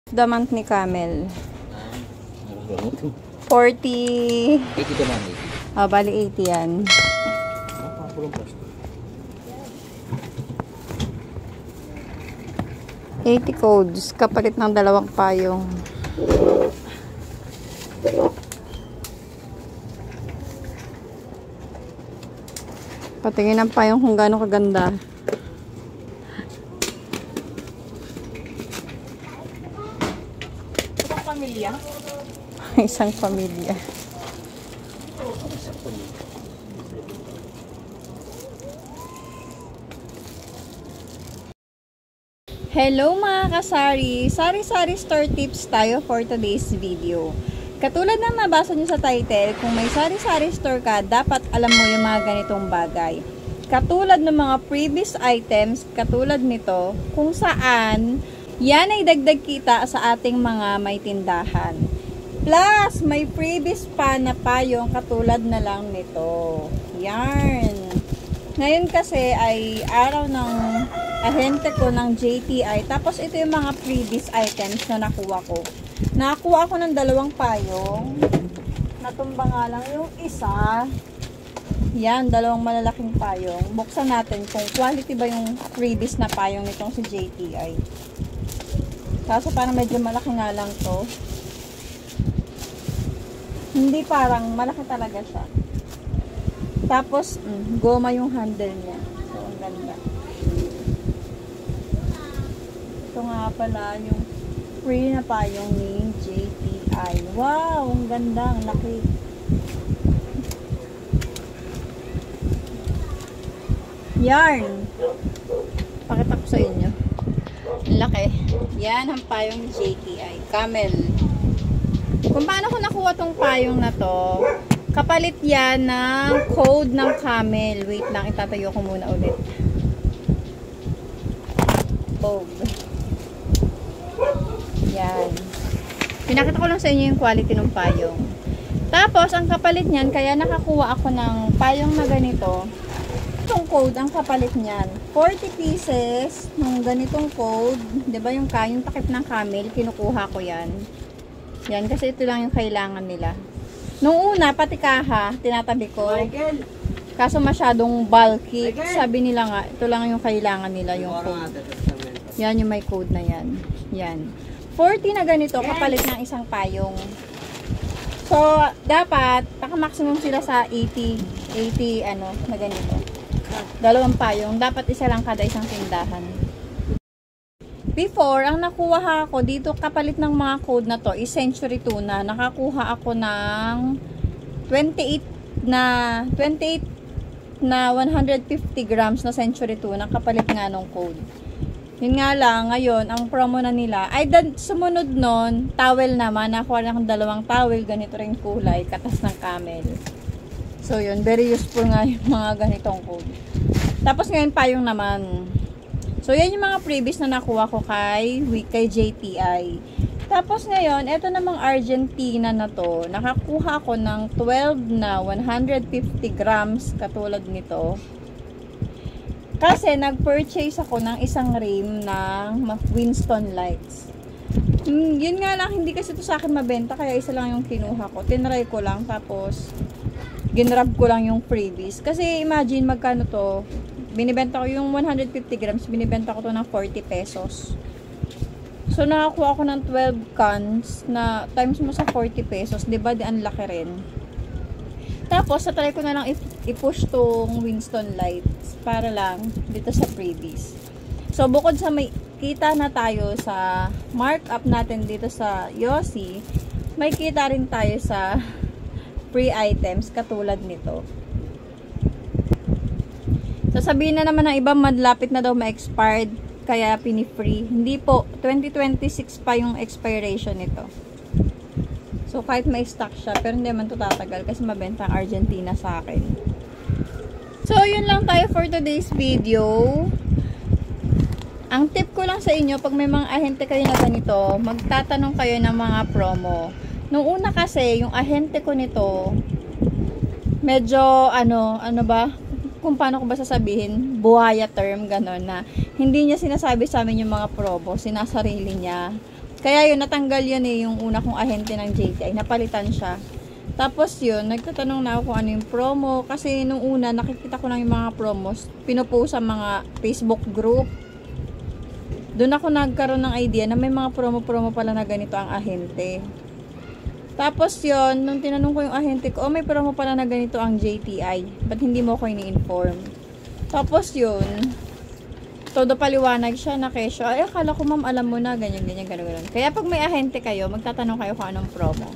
The month ni Camel. 40. 80 ka man. Bali 80 yan. $80 codes. Kapalit ng 2 payong. Patingin ang payong kung gaano kaganda. Isang pamilya? Isang pamilya. Hello mga kasari! Sari-sari store tips tayo for today's video. Katulad ng nabasa nyo sa title, kung may sari-sari store ka, dapat alam mo yung mga ganitong bagay. Katulad ng mga previous items, katulad nito, kung saan yan ay dagdag kita sa ating mga may tindahan. Plus, may previous pa na payong katulad na lang nito. Yarn! Ngayon kasi ay araw ng ahente ko ng JTI. Tapos ito yung mga previous items na nakuha ko. Nakakuha ako ng 2 payong. Natumba nga lang yung isa. Yan, 2 malalaking payong. Buksan natin kung quality ba yung previous na payong nitong si JTI. Kaso parang medyo malaki nga lang to. Hindi, parang malaki talaga siya. Tapos, goma yung handle niya. So, ang ganda. Ito nga pala yung free na payong ni JTI. Wow! Ang ganda. Ang laki. Yarn! Pakita ko sa inyo. Ang laki. Yan ang payong ni JTI. Camel. Kung paano ko nakuha tong payong na to, kapalit yan ng code ng Camel. Wait lang, itatayo ko muna ulit. Code. Yan. Pinakita ko lang sa inyo yung quality ng payong. Tapos, ang kapalit niyan, kaya nakakuha ako ng payong na ganito. Itong code, ang kapalit niyan. 40 pieces ng ganitong code. Diba yung takip ng Camel, kinukuha ko yan. Yan, kasi ito lang yung kailangan nila. Nung una, pati kaha, tinatabi ko. Kaso masyadong bulky. Sabi nila nga, ito lang yung kailangan nila, yung code. Yan yung may code na yan. Yan. 40 na ganito, kapalit ng isang payong. So, dapat, naka-maximum sila sa 80 na ganito. 2 payong. Dapat isa lang kada isang tindahan. Before, ang nakuha ako dito kapalit ng mga code na to is Century Tuna. Nakakuha ako ng 28 na 150 grams na Century Tuna kapalit nga ng code. Yun nga lang, ngayon, ang promo na nila, ay sumunod nun, towel naman. Nakuha na akong 2 towel, ganito rin kulay, katas ng Camel. So yun, very useful nga yung mga ganitong code. Tapos ngayon, payong naman. So, yan yung mga previous na nakuha ko kay JTI. Tapos ngayon, eto namang Argentina na to. Nakakuha ako ng 12 na 150 grams katulad nito. Kasi nag-purchase ako ng isang rim ng Winston Lights. Yun nga lang, hindi kasi ito sa akin mabenta. Kaya isa lang yung kinuha ko. Tinry ko lang. Tapos, ginrab ko lang yung previous. Kasi imagine magkano to. Binibenta ko yung 150 grams, binibenta ko to ng 40 pesos. So, nakakuha ako ng 12 cans na times mo sa 40 pesos. Diba? Di ang laki rin. Tapos, natry ko na lang i-push tong Winston Lights para lang dito sa freebies. So, bukod sa may kita na tayo sa markup natin dito sa Yossi, may kita rin tayo sa free items katulad nito. Sasabihin na naman ng iba, malapit na daw ma-expired, kaya pini-free. Hindi po, 2026 pa yung expiration nito. So, kahit may stock siya, pero hindi man ito tatagal kasi mabenta ang Argentina sa akin. So, yun lang tayo for today's video. Ang tip ko lang sa inyo, pag may mga ahente kayo na ganito, magtatanong kayo ng mga promo. Nung una kasi, yung ahente ko nito, medyo, ano ba, kung paano ko ba sasabihin, buhaya term, gano'n na. Hindi niya sinasabi sa amin yung mga promo, sinasarili niya. Kaya yun, natanggal yun eh, yung una kong ahente ng JTI. Napalitan siya. Tapos yun, nagtatanong na ako kung ano yung promo. Kasi nung una, nakikita ko lang yung mga promos. Pinupost sa mga Facebook group. Doon ako nagkaroon ng idea na may mga promo-promo pala na ganito ang ahente. Tapos yun, nung tinanong ko yung ahente ko, may promo pala na ganito ang JTI. Ba't hindi mo ko ini-inform? Tapos yun, todo paliwanag siya na kesyo. Ay, akala ko ma'am, alam mo na, ganyan. Kaya pag may ahente kayo, magtatanong kayo kung anong promo.